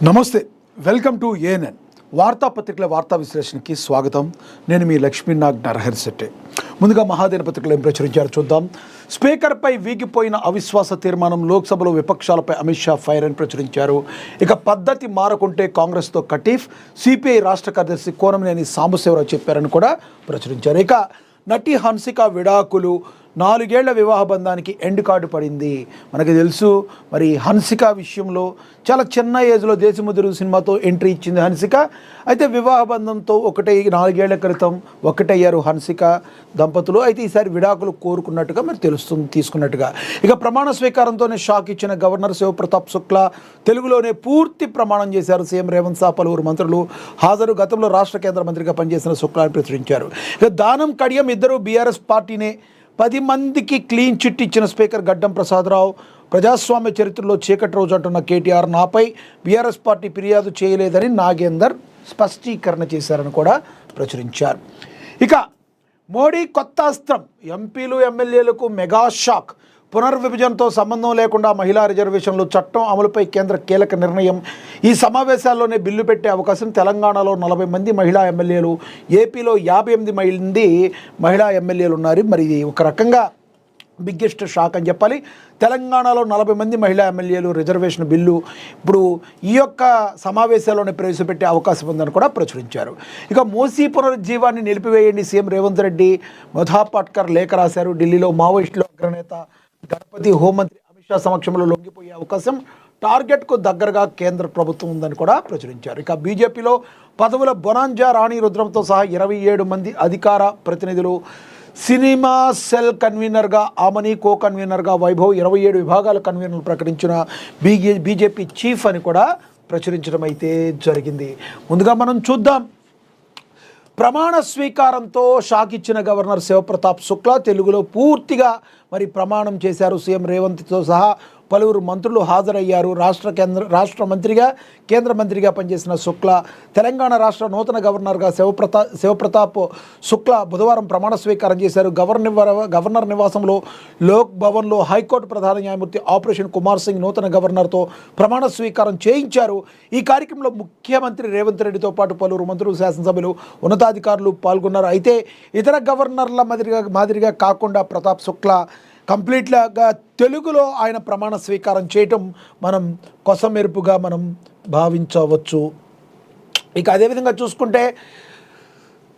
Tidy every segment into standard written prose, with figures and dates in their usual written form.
నమస్తే, welcome to ANN వార్తాపత్రికల వార్తా విశ్లేషణకి స్వాగతం. నేను మీ లక్ష్మీనాగ్ నరహరి శెట్టి. ముందుగా మహాదేన పత్రికలు ఏం ప్రచురించారు చూద్దాం. స్పీకర్పై వీగిపోయిన అవిశ్వాస తీర్మానం, లోక్సభలో విపక్షాలపై అమిత్ షా ఫైర్ అని ప్రచురించారు. ఇక పద్ధతి మారకుంటే కాంగ్రెస్తో కటీఫ్, సిపిఐ రాష్ట్ర కార్యదర్శి కోనమనేని సాంబశివరావు చెప్పారని కూడా ప్రచురించారు. ఇక నటి హన్సిక విడాకులు, 4 ఏళ్ల వివాహ బంధానికి ఎండ్ కార్డు పడింది. మనకి తెలుసు, మరి హన్సిక విషయంలో చాలా చిన్న ఏజ్లో దేశముద్రు సినిమాతో ఎంట్రీ ఇచ్చింది హన్సిక. అయితే వివాహ బంధంతో 4 ఏళ్ల క్రితం ఒకటయ్యారు హన్సిక దంపతులు. అయితే ఈసారి విడాకులు కోరుకున్నట్టుగా మరి తీసుకున్నట్టుగా. ఇక ప్రమాణ స్వీకారంతోనే షాక్ ఇచ్చిన గవర్నర్ శివప్రతాప్ శుక్లా తెలుగులోనే పూర్తి ప్రమాణం చేశారు. సీఎం రేవంత్ షా, పలువురు మంత్రులు హాజరు. గతంలో రాష్ట్ర కేంద్ర మంత్రిగా పనిచేసిన శుక్లాని ప్రచురించారు. ఇక దానం కడియం ఇద్దరు బీఆర్ఎస్ పార్టీనే 10 మందికి క్లీన్ చిట్ ఇచ్చిన స్పీకర్ గడ్డం ప్రసాదరావు. ప్రజాస్వామ్య చరిత్రలో చీకటి రోజు అంటున్న కేటీఆర్, నాపై బీఆర్ఎస్ పార్టీ ఫిర్యాదు చేయలేదని నాగేందర్ స్పష్టీకరణ చేశారని కూడా ప్రచురించారు. ఇక మోడీ కొత్త అస్త్రం, ఎంపీలు ఎమ్మెల్యేలకు మెగా షాక్. పునర్విభజనతో సంబంధం లేకుండా మహిళా రిజర్వేషన్లు చట్టం అమలుపై కేంద్ర కీలక నిర్ణయం. ఈ సమావేశాల్లోనే బిల్లు పెట్టే అవకాశం. తెలంగాణలో 40 మంది మహిళా ఎమ్మెల్యేలు, ఏపీలో 58 మంది మహిళా ఎమ్మెల్యేలు ఉన్నారు. మరి ఇది ఒక రకంగా బిగ్గెస్ట్ షాక్ అని చెప్పాలి. తెలంగాణలో 40 మంది మహిళా ఎమ్మెల్యేలు రిజర్వేషన్ బిల్లు ఇప్పుడు ఈ యొక్క సమావేశాల్లోనే ప్రవేశపెట్టే అవకాశం ఉందని కూడా ప్రచురించారు. ఇక మూసీ పునరుజ్జీవాన్ని నిలిపివేయండి, సీఎం రేవంత్ రెడ్డి మధా పాట్కర్ లేఖ రాశారు. ఢిల్లీలో మావోయిస్టుల అగ్రనేత గణపతి హోంమంత్రి అమిత్ షా సమక్షంలో లొంగిపోయే అవకాశం. టార్గెట్కు దగ్గరగా కేంద్ర ప్రభుత్వం ఉందని కూడా ప్రచురించారు. ఇక బీజేపీలో పదవుల బొనాంజా, రాణి రుద్రంతో సహా 27 మంది అధికార ప్రతినిధులు. సినిమా సెల్ కన్వీనర్గా ఆమని, కో కన్వీనర్గా వైభవ్, 27 విభాగాల కన్వీనర్లు ప్రకటించిన బీజేపీ చీఫ్ అని కూడా ప్రచురించడం అయితే జరిగింది. ముందుగా మనం చూద్దాం. ప్రమాణ స్వీకారంతో షాక్ ఇచ్చిన గవర్నర్ శివప్రతాప్ శుక్లా తెలుగులో పూర్తిగా మరి ప్రమాణం చేశారు. సీఎం రేవంత్తో సహా పలువురు మంత్రులు హాజరయ్యారు. రాష్ట్ర మంత్రిగా, కేంద్ర మంత్రిగా పనిచేసిన శుక్లా తెలంగాణ రాష్ట్ర నూతన గవర్నర్గా శివప్రతాప్ శుక్లా బుధవారం ప్రమాణ స్వీకారం చేశారు. గవర్నర్ నివాసంలో లోక్ భవన్లో హైకోర్టు ప్రధాన న్యాయమూర్తి ఆపరేషన్ కుమార్ సింగ్ నూతన గవర్నర్తో ప్రమాణ స్వీకారం చేయించారు. ఈ కార్యక్రమంలో ముఖ్యమంత్రి రేవంత్ రెడ్డితో పాటు పలువురు మంత్రులు, శాసనసభ్యులు, ఉన్నతాధికారులు పాల్గొన్నారు. అయితే ఇతర గవర్నర్ల మాదిరిగా కాకుండా ప్రతాప్ శుక్లా కంప్లీట్గా తెలుగులో ఆయన ప్రమాణ స్వీకారం చేయటం మనం కొసమెరుపుగా మనం భావించవచ్చు. ఇక అదేవిధంగా చూసుకుంటే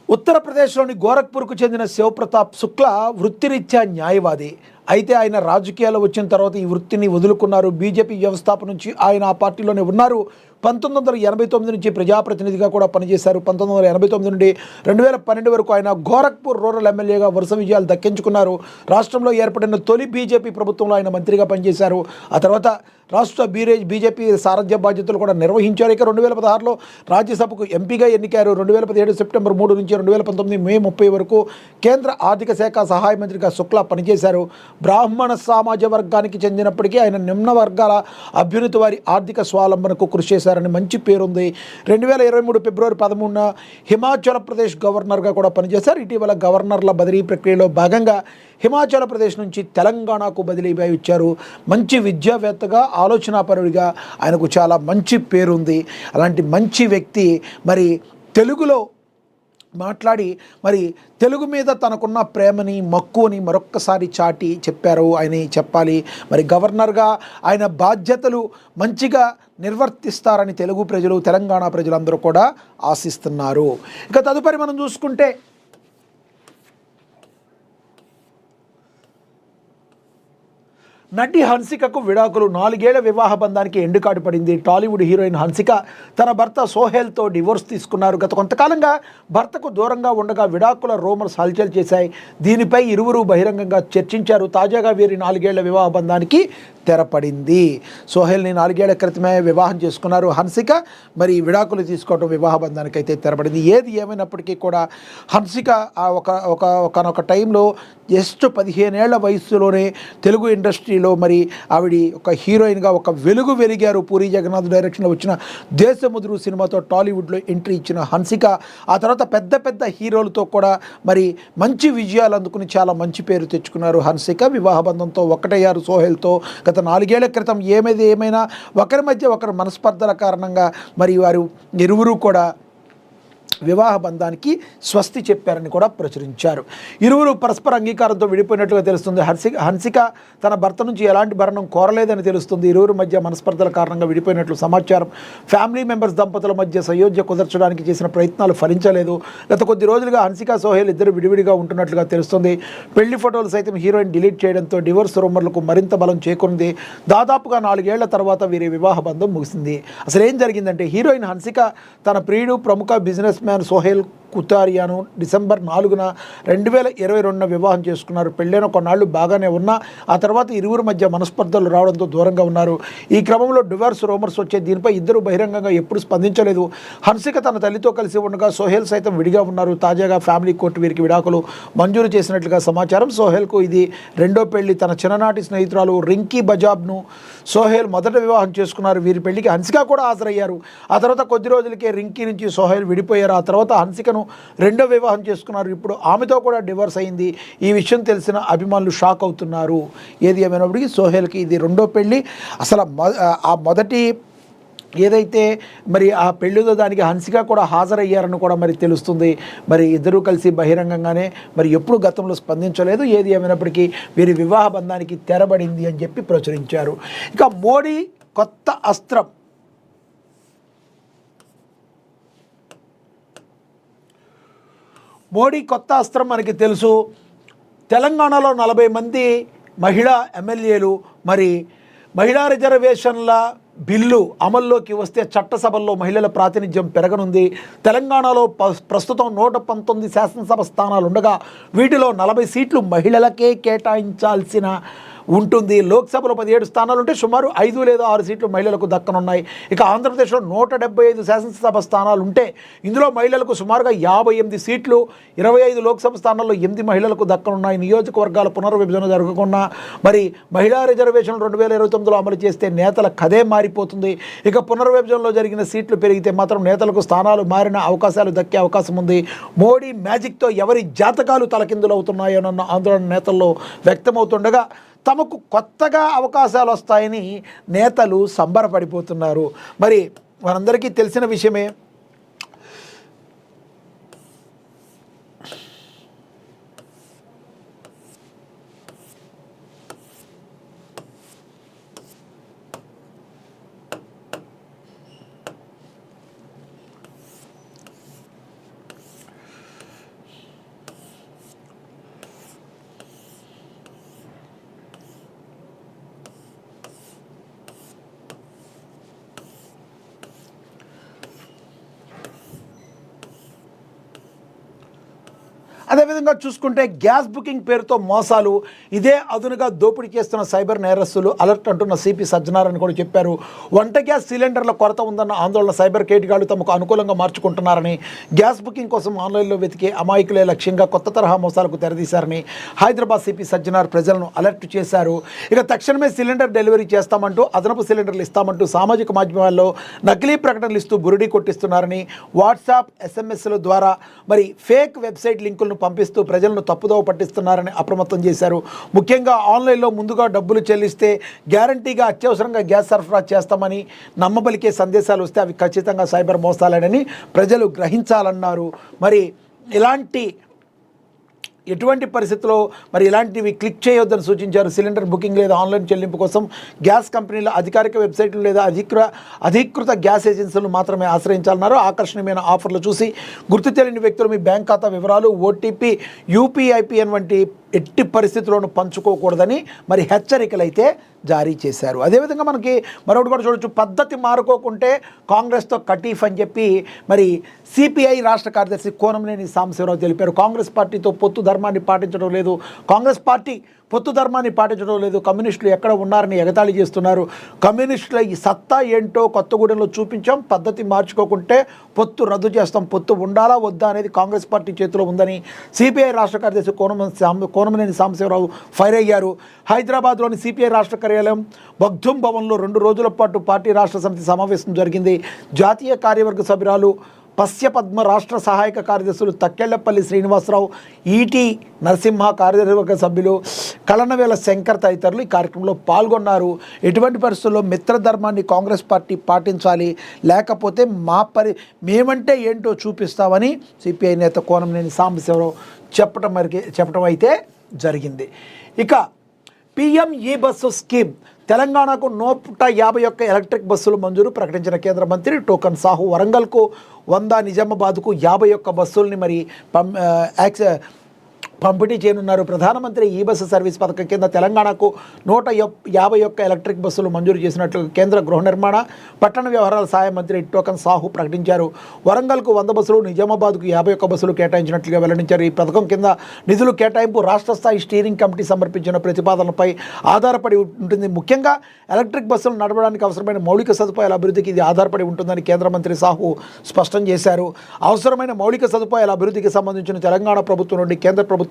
ఉత్తరప్రదేశ్లోని గోరఖ్పూర్కు చెందిన శివప్రతాప్ శుక్లా వృత్తిరీత్యా న్యాయవాది. అయితే ఆయన రాజకీయాలు వచ్చిన తర్వాత ఈ వృత్తిని వదులుకున్నారు. బీజేపీ వ్యవస్థాపన నుంచి ఆయన ఆ పార్టీలోనే ఉన్నారు. 1989 నుంచి ప్రజాప్రతినిధిగా కూడా పనిచేశారు. 1989 నుండి 2012 వరకు ఆయన గోరఖ్పూర్ రూరల్ ఎమ్మెల్యేగా వరుస విజయాలు దక్కించుకున్నారు. రాష్ట్రంలో ఏర్పడిన తొలి బీజేపీ ప్రభుత్వంలో ఆయన మంత్రిగా పనిచేశారు. ఆ తర్వాత రాష్ట్ర బీజేపీ సారథ్య బాధ్యతలు కూడా నిర్వహించారు. ఇక 2016లో రాజ్యసభకు ఎంపీగా ఎన్నికారు. 2017 సెప్టెంబర్ 3 నుంచి 2019 మే 30 వరకు కేంద్ర ఆర్థిక శాఖ సహాయ మంత్రిగా శుక్లా పనిచేశారు. బ్రాహ్మణ సమాజ వర్గానికి చెందినప్పటికీ ఆయన నిమ్న వర్గాల అభ్యున్నతి, వారి ఆర్థిక స్వావలంబనకు కృషి చేశారని మంచి పేరుంది. 2023 ఫిబ్రవరి 13న హిమాచల్ ప్రదేశ్ గవర్నర్గా కూడా పనిచేశారు. ఇటీవల గవర్నర్ల బదిలీ ప్రక్రియలో భాగంగా హిమాచల్ ప్రదేశ్ నుంచి తెలంగాణకు బదిలీ ఇచ్చారు. మంచి విద్యావేత్తగా, ఆలోచనాపరుడిగా ఆయనకు చాలా మంచి పేరుంది. అలాంటి మంచి వ్యక్తి మరి తెలుగులో మాట్లాడి మరి తెలుగు మీద తనకున్న ప్రేమని, మక్కువని మరొక్కసారి చాటి చెప్పారు ఆయన చెప్పాలి. మరి గవర్నర్గా ఆయన బాధ్యతలు మంచిగా నిర్వర్తిస్తారని తెలుగు ప్రజలు, తెలంగాణ ప్రజలందరూ కూడా ఆశిస్తున్నారు. ఇక తదుపరి మనం చూసుకుంటే నటి హన్సికకు విడాకులు, 4 ఏళ్ల వివాహ బంధానికి ఎండ్ కార్డు పడింది. టాలీవుడ్ హీరోయిన్ హన్సిక తన భర్త సోహెల్తో డివోర్స్ తీసుకున్నారు. గత కొంతకాలంగా భర్తకు దూరంగా ఉండగా విడాకుల రూమర్స్ హల్చల్ చేశాయి. దీనిపై ఇరువురు బహిరంగంగా చర్చించారు. తాజాగా వీరి 4 ఏళ్ల వివాహ బంధానికి తెరపడింది. సోహెల్ని 4 ఏళ్ల క్రితమే వివాహం చేసుకున్నారు హన్సిక. మరి విడాకులు తీసుకోవడం వివాహ బంధానికి అయితే తెరపడింది. ఏది ఏమైనప్పటికీ కూడా హన్సిక ఒకనొక టైంలో జస్ట్ 15 ఏళ్ల వయసులోనే తెలుగు ఇండస్ట్రీ ఇండస్ట్రీలో మరి ఆవిడ ఒక హీరోయిన్గా ఒక వెలిగారు. పూరి జగన్నాథ్ డైరెక్షన్లో వచ్చిన దేశముదురు సినిమాతో టాలీవుడ్లో ఎంట్రీ ఇచ్చిన హన్సిక ఆ తర్వాత పెద్ద హీరోలతో కూడా మరి మంచి విజయాలు అందుకుని చాలా మంచి పేరు తెచ్చుకున్నారు. హన్సిక వివాహ బంధంతో ఒకటయ్యారు సోహెల్తో. గత 4 ఏళ్ల క్రితం ఏమైనా ఒకరి మధ్య ఒకరు మనస్పర్ధల కారణంగా మరి వారు ఇరువురు కూడా వివాహ బంధానికి స్వస్తి చెప్పారని కూడా ప్రచురించారు. ఇరువురు పరస్పర అంగీకారంతో విడిపోయినట్లుగా తెలుస్తుంది. హన్సిక తన భర్త నుంచి ఎలాంటి భరణం కోరలేదని తెలుస్తుంది. ఇరువురు మధ్య మనస్పర్ధల కారణంగా విడిపోయినట్లు సమాచారం. ఫ్యామిలీ మెంబర్స్ దంపతుల మధ్య సయోధ్య కుదర్చడానికి చేసిన ప్రయత్నాలు ఫలించలేదు. గత కొద్ది రోజులుగా హన్సిక సోహెల్ ఇద్దరు విడివిడిగా ఉంటున్నట్లుగా తెలుస్తుంది. పెళ్లి ఫోటోలు సైతం హీరోయిన్ డిలీట్ చేయడంతో డివోర్స్ రూమర్లకు మరింత బలం చేకూరింది. దాదాపుగా 4 ఏళ్ల తర్వాత వీరి వివాహ బంధం ముగిసింది. అసలు ఏం జరిగిందంటే హీరోయిన్ హన్సిక తన ప్రియుడు ప్రముఖ బిజినెస్ మ్యాన్ సోహెల్ కుతారియాను డిసెంబర్ 4న 2022 వివాహం చేసుకున్నారు. పెళ్ళైన కొన్నాళ్ళు బాగానే ఉన్నా ఆ తర్వాత ఇరువురు మధ్య మనస్పర్ధలు రావడంతో దూరంగా ఉన్నారు. ఈ క్రమంలో డివోర్స్ రూమర్స్ వచ్చే దీనిపై ఇద్దరు బహిరంగంగా ఎప్పుడు స్పందించలేదు. హన్సిక తన తల్లితో కలిసి ఉండగా సోహెల్ సైతం విడిగా ఉన్నారు. తాజాగా ఫ్యామిలీ కోర్టు వీరికి విడాకులు మంజూరు చేసినట్లుగా సమాచారం. సోహెల్కు ఇది 2వ పెళ్లి. తన చిన్ననాటి స్నేహితురాలు రింకీ బజాబ్ను సోహెల్ మొదట వివాహం చేసుకున్నారు. వీరి పెళ్లికి హన్సిక కూడా హాజరయ్యారు. ఆ తర్వాత కొద్ది రోజులకే రింకీ నుంచి సోహెల్ విడిపోయారు. ఆ తర్వాత హన్సికను 2వ వివాహం చేసుకున్నారు. ఇప్పుడు ఆమెతో కూడా డివోర్స్ అయింది. ఈ విషయం తెలిసిన అభిమానులు షాక్ అవుతున్నారు. ఏది ఏమైనప్పటికీ సోహెల్కి ఇది 2వ పెళ్ళి. అసలు ఆ మొదటి ఏదైతే మరి ఆ పెళ్ళిదో దానికి హన్సిక కూడా హాజరయ్యారని కూడా మరి తెలుస్తుంది. మరి ఇద్దరూ కలిసి బహిరంగంగానే మరి ఎప్పుడు గతంలో స్పందించలేదు. ఏది ఏమైనప్పటికీ వీరి వివాహ బంధానికి తెరబడింది అని చెప్పి ప్రచురించారు. ఇక మోడీ కొత్త అస్త్రం. మోడీ కొత్త అస్త్రం మనకి తెలుసు. తెలంగాణలో 40 మంది మహిళా ఎమ్మెల్యేలు మరి మహిళా రిజర్వేషన్ల బిల్లు అమల్లోకి వస్తే చట్టసభల్లో మహిళల ప్రాతినిధ్యం పెరగనుంది. తెలంగాణలో ప్రస్తుతం 119 శాసనసభ స్థానాలు ఉండగా వీటిలో 40 సీట్లు మహిళలకే కేటాయించాల్సిన ఉంటుంది. లోక్సభలో 17 స్థానాలు ఉంటే సుమారు 5 లేదా 6 సీట్లు మహిళలకు దక్కనున్నాయి. ఇక ఆంధ్రప్రదేశ్లో 175 శాసనసభ స్థానాలు ఉంటే ఇందులో మహిళలకు సుమారుగా 58 సీట్లు, 25 లోక్సభ స్థానాల్లో 8 మహిళలకు దక్కనున్నాయి. నియోజకవర్గాల పునర్విభజన జరగకుండా మరి మహిళా రిజర్వేషన్లు 2029లో అమలు చేస్తే నేతల కథే మారిపోతుంది. ఇక పునర్విభజనలో జరిగిన సీట్లు పెరిగితే మాత్రం నేతలకు స్థానాలు మారిన అవకాశాలు దక్కే అవకాశం ఉంది. మోడీ మ్యాజిక్తో ఎవరి జాతకాలు తలకిందులవుతున్నాయోనన్న ఆందోళన నేతల్లో వ్యక్తమవుతుండగా తమకు కొత్తగా అవకాశాలు వస్తాయని నేతలు సంబరపడిపోతున్నారు. మరి మనందరికీ తెలిసిన విషయమే. అదేవిధంగా చూసుకుంటే గ్యాస్ బుకింగ్ పేరుతో మోసాలు, ఇదే అదునుగా దోపిడీ చేస్తున్న సైబర్ నేరస్తులు అలర్ట్ అంటున్న సిపి సజ్జనారాయణ కూడా చెప్పారు. వంట గ్యాస్ సిలిండర్ల కొరత ఉందన్న ఆందోళన సైబర్ కేటగాళ్లు తమకు అనుకూలంగా మార్చుకుంటున్నారని, గ్యాస్ బుకింగ్ కోసం ఆన్లైన్లో వెతికే అమాయకులే లక్ష్యంగా కొత్త తరహా మోసాలకు తెరదీశారని హైదరాబాద్ సిపి సజ్జనార్ ప్రజలను అలర్ట్ చేశారు. ఇక తక్షణమే సిలిండర్ డెలివరీ చేస్తామంటూ, అదనపు సిలిండర్లు ఇస్తామంటూ సామాజిక మాధ్యమాల్లో నకిలీ ప్రకటనలు ఇస్తూ బురిడీ కొట్టిస్తున్నారని, వాట్సాప్ ఎస్ఎంఎస్ల ద్వారా మరి ఫేక్ వెబ్సైట్ లింకులను పంపిస్తూ ప్రజలను తప్పుదోవ పట్టిస్తున్నారని అప్రమత్తం చేశారు. ముఖ్యంగా ఆన్లైన్లో ముందుగా డబ్బులు చెల్లిస్తే గ్యారంటీగా అత్యవసరంగా గ్యాస్ సరఫరా చేస్తామని నమ్మబలికే సందేశాలు వస్తే అవి ఖచ్చితంగా సైబర్ మోసాలేనని ప్రజలు గ్రహించాలన్నారు. మరి ఎటువంటి పరిస్థితుల్లో మరి ఇలాంటివి క్లిక్ చేయొద్దని సూచించారు. సిలిండర్ బుకింగ్ లేదా ఆన్లైన్ చెల్లింపు కోసం గ్యాస్ కంపెనీల అధికారిక వెబ్సైట్లు లేదా అధికృత గ్యాస్ ఏజెన్సీలను మాత్రమే ఆశ్రయించాలన్నారు. ఆకర్షణీయమైన ఆఫర్లు చూసి గుర్తు తెలియని వ్యక్తులు మీ బ్యాంక్ ఖాతా వివరాలు, ఓటీపీ, యూపీఐపిఎన్ వంటి ఎట్టి పరిస్థితుల్లోనూ పంచుకోకూడదని మరి హెచ్చరికలు అయితే జారీ చేశారు. అదేవిధంగా మనకి మరొకటి కూడా చూడొచ్చు. పద్ధతి మారుకోకుంటే కాంగ్రెస్తో కటీఫ్ అని చెప్పి మరి సిపిఐ రాష్ట్ర కార్యదర్శి కోనంనేని సాంబశివరావు తెలిపారు. కాంగ్రెస్ పార్టీతో పొత్తు ధర్మాన్ని పాటించడం లేదు. కాంగ్రెస్ పార్టీ పొత్తు ధర్మాన్ని పాటించడం లేదు, కమ్యూనిస్టులు ఎక్కడ ఉన్నారని ఎగతాళి చేస్తున్నారు, కమ్యూనిస్టుల ఈ సత్తా ఏంటో కొత్తగూడెంలో చూపించాం, పద్ధతి మార్చుకోకుంటే పొత్తు రద్దు చేస్తాం, పొత్తు ఉండాలా వద్దా అనేది కాంగ్రెస్ పార్టీ చేతిలో ఉందని సిపిఐ రాష్ట్ర కార్యదర్శి కోనమనేని సాంబశివరావు ఫైర్ అయ్యారు. హైదరాబాద్లోని సిపిఐ రాష్ట్ర కార్యాలయం బగ్ధుం భవన్లో 2 రోజుల పాటు పార్టీ రాష్ట్ర సమితి సమావేశం జరిగింది. జాతీయ కార్యవర్గ సభ్యురాలు పశ్యపద్మ రాష్ట్ర సహాయక కార్యదర్శులు తక్కెళ్లపల్లి శ్రీనివాసరావు, ఈటీ నరసింహ కార్యవర్గ సభ్యులు కలనవేల శంకర్ తదితరులు ఈ కార్యక్రమంలో పాల్గొన్నారు. ఎటువంటి పరిస్థితుల్లో మిత్రధర్మాన్ని కాంగ్రెస్ పార్టీ పాటించాలి, లేకపోతే మేమంటే ఏంటో చూపిస్తామని సిపిఐ నేత కోనమనేని సాంబశివరావు చెప్పడం అయితే జరిగింది. ఇక పిఎం ఈ బస్సు స్కీమ్, తెలంగాణకు 151 ఎలక్ట్రిక్ బస్సులు మంజూరు ప్రకటించిన కేంద్ర మంత్రి టోకన్ సాహు. వరంగల్కు 100, నిజామాబాద్కు 51 బస్సుల్ని మరి పంపిణీ చేయనున్నారు. ప్రధానమంత్రి ఈ బస్సు సర్వీస్ పథకం కింద తెలంగాణకు 151 ఎలక్ట్రిక్ బస్సులు మంజూరు చేసినట్లు కేంద్ర గృహ నిర్మాణ పట్టణ వ్యవహారాల సహాయ మంత్రి టోకన్ సాహు ప్రకటించారు. వరంగల్కు 100 బస్సులు, నిజామాబాద్కు 51 బస్సులు కేటాయించినట్లుగా వెల్లడించారు. ఈ పథకం కింద నిధులు కేటాయింపు రాష్ట్ర స్థాయి స్టీరింగ్ కమిటీ సమర్పించిన ప్రతిపాదనలపై ఆధారపడి ఉంటుంది. ముఖ్యంగా ఎలక్ట్రిక్ బస్సులు నడపడానికి అవసరమైన మౌలిక సదుపాయాల అభివృద్ధికి ఇది ఆధారపడి ఉంటుందని కేంద్ర మంత్రి సాహు స్పష్టం చేశారు. అవసరమైన మౌలిక సదుపాయాల అభివృద్ధికి సంబంధించిన తెలంగాణ ప్రభుత్వం నుండి కేంద్ర ప్రభుత్వానికి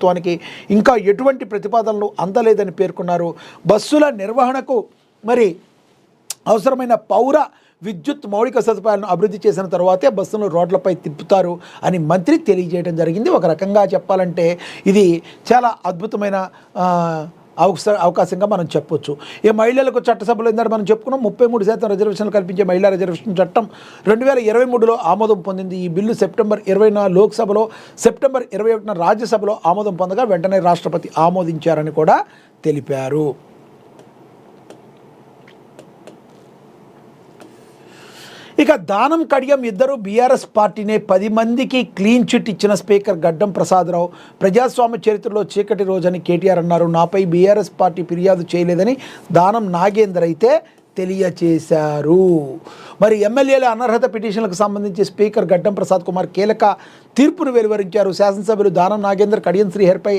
ఇంకా ఎటువంటి ప్రతిపాదనలు అందలేదని పేర్కొన్నారు. బస్సుల నిర్వహణకు మరి అవసరమైన పౌర విద్యుత్ మౌలిక సదుపాయాలను అభివృద్ధి చేసిన తర్వాతే బస్సులను రోడ్లపై తిప్పుతారు అని మంత్రి తెలియజేయడం జరిగింది. ఒక రకంగా చెప్పాలంటే ఇది చాలా అద్భుతమైన అవకాశంగా మనం చెప్పొచ్చు. ఈ మహిళలకు చట్టసభలో ఏంటంటే మనం చెప్పుకున్నాం, 33% రిజర్వేషన్లు కల్పించే మహిళా రిజర్వేషన్ చట్టం 2023లో ఆమోదం పొందింది. ఈ బిల్లు సెప్టెంబర్ 20న లోక్సభలో, సెప్టెంబర్ 21న రాజ్యసభలో ఆమోదం పొందగా వెంటనే రాష్ట్రపతి ఆమోదించారని కూడా తెలిపారు. ఇక దానం కడియం ఇద్దరు బీఆర్ఎస్ పార్టీనే 10 మందికి క్లీన్ చిట్ ఇచ్చిన స్పీకర్ గడ్డం ప్రసాదరావు. ప్రజాస్వామ్య చరిత్రలో చీకటి రోజని కేటీఆర్ అన్నారు. నాపై బీఆర్ఎస్ పార్టీ ఫిర్యాదు చేయలేదని దానం నాగేందర్ అయితే తెలియచేశారు. మరి ఎమ్మెల్యేల అనర్హత పిటిషన్లకు సంబంధించి స్పీకర్ గడ్డం ప్రసాద్ కుమార్ కీలక తీర్పును వెలువరించారు. శాసనసభ్యులు దానం నాగేందర్, కడియం శ్రీహరిపై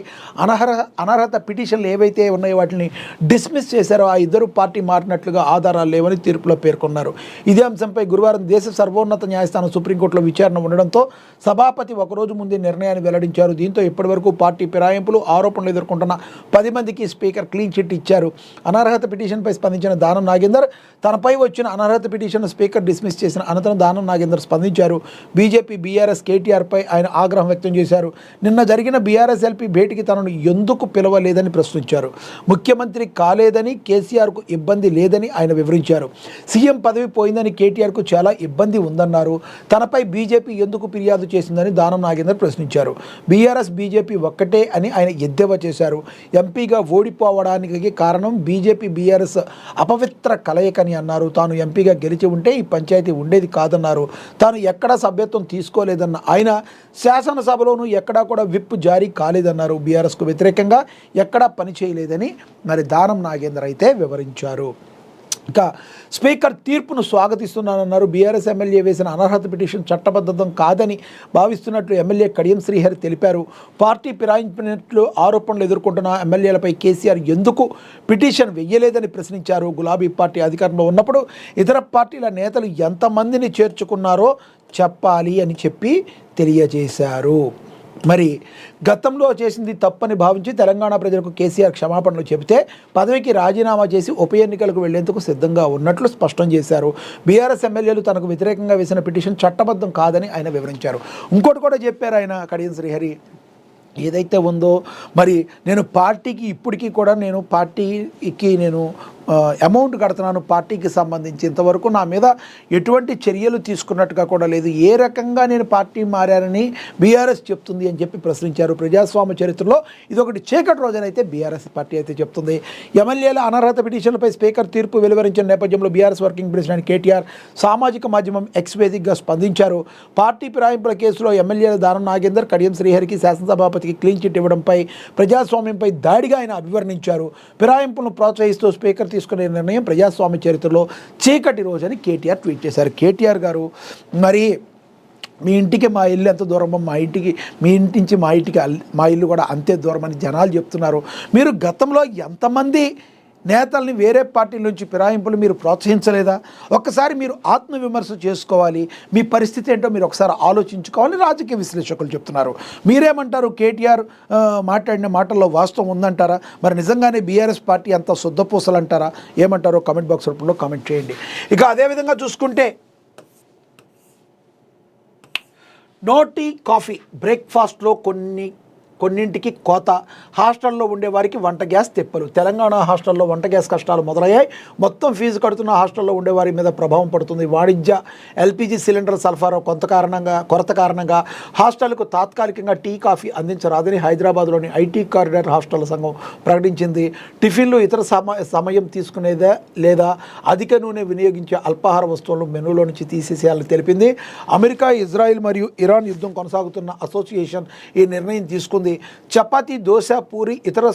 అనర్హత పిటిషన్లు ఏవైతే ఉన్నాయో వాటిని డిస్మిస్ చేశారో ఆ ఇద్దరు పార్టీ మారినట్లుగా ఆధారాలు లేవని తీర్పులో పేర్కొన్నారు. ఇదే అంశంపై గురువారం దేశ సర్వోన్నత న్యాయస్థానం సుప్రీంకోర్టులో విచారణ ఉండడంతో సభాపతి ఒకరోజు ముందే నిర్ణయాన్ని వెల్లడించారు. దీంతో ఇప్పటివరకు పార్టీ ఫిరాయింపులు, ఆరోపణలు ఎదుర్కొంటున్న 10 మందికి స్పీకర్ క్లీన్ చిట్ ఇచ్చారు. అనర్హత పిటిషన్పై స్పందించిన దానం నాగేందర్ తనపై వచ్చిన అనర్హత పిటిషన్ స్పీకర్ డిస్మిస్ చేసిన అనంతరం దానం నాగేందర్ స్పందించారు. బీజేపీ, బీఆర్ఎస్, కేటీఆర్పై ఆయన ఆగ్రహం వ్యక్తం చేశారు. నిన్న జరిగిన బీఆర్ఎస్ ఎల్పీ భేటీకి తనను ఎందుకు పిలవలేదని ప్రశ్నించారు. ముఖ్యమంత్రి కాలేదని, కేసీఆర్కు ఇబ్బంది లేదని ఆయన వివరించారు. సీఎం పదవి పోయిందని కేటీఆర్కు చాలా ఇబ్బంది ఉందన్నారు. తనపై బీజేపీ ఎందుకు ఫిర్యాదు చేసిందని దానం నాగేందర్ ప్రశ్నించారు. బీఆర్ఎస్, బీజేపీ ఒక్కటే అని ఆయన ఎద్దేవా చేశారు. ఎంపీగా ఓడిపోవడానికి కారణం బీజేపీ, బీఆర్ఎస్ అపవిత్ర కలయికని అన్నారు. తాను ఎంపీగా గెలిచి ఉంటే ఈ పంచాయతీ ఉండేది కాదన్నారు. తాను ఎక్కడా సభ్యత్వం తీసుకోలేదన్న ఆయన శాసనసభలోనూ ఎక్కడా కూడా విప్ జారీ కాలేదన్నారు. బీఆర్ఎస్కు వ్యతిరేకంగా ఎక్కడా పని చేయలేదని మరి దానం నాగేందర్ అయితే వివరించారు. ఇక స్పీకర్ తీర్పును స్వాగతిస్తున్నానన్నారు. బీఆర్ఎస్ ఎమ్మెల్యే వేసిన అనర్హత పిటిషన్ చట్టబద్ధం కాదని భావిస్తున్నట్లు ఎమ్మెల్యే కడియం శ్రీహరి తెలిపారు. పార్టీ ఫిరాయించినట్లు ఆరోపణలు ఎదుర్కొంటున్న ఎమ్మెల్యేలపై కేసీఆర్ ఎందుకు పిటిషన్ వెయ్యలేదని ప్రశ్నించారు. గులాబీ పార్టీ అధికారంలో ఉన్నప్పుడు ఇతర పార్టీల నేతలు ఎంతమందిని చేర్చుకున్నారో చెప్పాలి అని చెప్పి తెలియజేశారు. మరి గతంలో చేసింది తప్పని భావించి తెలంగాణ ప్రజలకు కేసీఆర్ క్షమాపణలు చెబితే పదవికి రాజీనామా చేసి ఉప ఎన్నికలకు వెళ్లేందుకు సిద్ధంగా ఉన్నట్లు స్పష్టం చేశారు. బీఆర్ఎస్ ఎమ్మెల్యేలు తనకు వ్యతిరేకంగా వేసిన పిటిషన్ చట్టబద్ధం కాదని ఆయన వివరించారు. ఇంకోటి కూడా చెప్పారు ఆయన కడియం శ్రీహరి, ఏదైతే ఉందో మరి నేను పార్టీకి ఇప్పటికీ కూడా నేను పార్టీకి అమౌంట్ కడుతున్నాను. పార్టీకి సంబంధించి ఇంతవరకు నా మీద ఎటువంటి చర్యలు తీసుకున్నట్టుగా కూడా లేదు. ఏ రకంగా నేను పార్టీ మారానని బీఆర్ఎస్ చెప్తుంది అని చెప్పి ప్రశ్నించారు. ప్రజాస్వామ్య చరిత్రలో ఇదొకటి చీకటి రోజునైతే బీఆర్ఎస్ పార్టీ అయితే చెప్తుంది. ఎమ్మెల్యేల అనర్హత పిటిషన్లపై స్పీకర్ తీర్పు వెలువరించిన నేపథ్యంలో బీఆర్ఎస్ వర్కింగ్ ప్రెసిడెంట్ కేటీఆర్ సామాజిక మాధ్యమం ఎక్స్ వేదికగా స్పందించారు. పార్టీ ఫిరాయింపుల కేసులో ఎమ్మెల్యేల దానం నాగేందర్, కడియం శ్రీహరికి శాసనసభాపతికి క్లీన్ చిట్ ఇవ్వడంపై ప్రజాస్వామ్యంపై దాడిగా ఆయన అభివర్ణించారు. ఫిరాయింపులను ప్రోత్సహిస్తూ స్పీకర్ తీసుకునే నిర్ణయం ప్రజాస్వామ్య చరిత్రలో చీకటి రోజని కేటీఆర్ ట్వీట్ చేశారు. కేటీఆర్ గారు మరి మీ ఇంటికి మా ఇల్లు ఎంత దూరమో మీ ఇంటి నుంచి మా ఇల్లు కూడా అంతే దూరమని జనాలు చెప్తున్నారు. మీరు గతంలో ఎంతమంది నేతల్ని వేరే పార్టీల నుంచి ఫిరాయింపులు మీరు ప్రోత్సహించలేదా? ఒక్కసారి మీరు ఆత్మవిమర్శ చేసుకోవాలి. మీ పరిస్థితి ఏంటో మీరు ఒకసారి ఆలోచించుకోవాలి. రాజకీయ విశ్లేషకులు చెప్తున్నారు. మీరేమంటారు? కేటీఆర్ మాట్లాడిన మాటల్లో వాస్తవం ఉందంటారా? మరి నిజంగానే బీఆర్ఎస్ పార్టీ అంత శుద్ధపూసలు అంటారా? ఏమంటారో కామెంట్ బాక్స్ రూపంలో కామెంట్ చేయండి. ఇక అదేవిధంగా చూసుకుంటే నో టీ కాఫీ బ్రేక్ఫాస్ట్లో కొన్నింటికి కోత. హాస్టల్లో ఉండేవారికి వంట గ్యాస్ తెప్పలు. తెలంగాణ హాస్టల్లో వంట గ్యాస్ కష్టాలు మొదలయ్యాయి. మొత్తం ఫీజు కడుతున్న హాస్టల్లో ఉండేవారి మీద ప్రభావం పడుతుంది. వాణిజ్య ఎల్పిజి సిలిండర్ సరఫరా కొరత కారణంగా హాస్టల్కు తాత్కాలికంగా టీ కాఫీ అందించరాదని హైదరాబాద్లోని ఐటీ కారిడార్ హాస్టల్ సంఘం ప్రకటించింది. టిఫిన్లు ఇతర సమయం తీసుకునేదే లేదా అధిక నూనె వినియోగించే అల్పాహార వస్తువులను మెనూలో నుంచి తీసేసేయాలని తెలిపింది. అమెరికా, ఇజ్రాయిల్ మరియు ఇరాన్ యుద్ధం కొనసాగుతున్న అసోసియేషన్ ఈ నిర్ణయం తీసుకుంది. చపాతీ, దోశ, పూరి ఇతర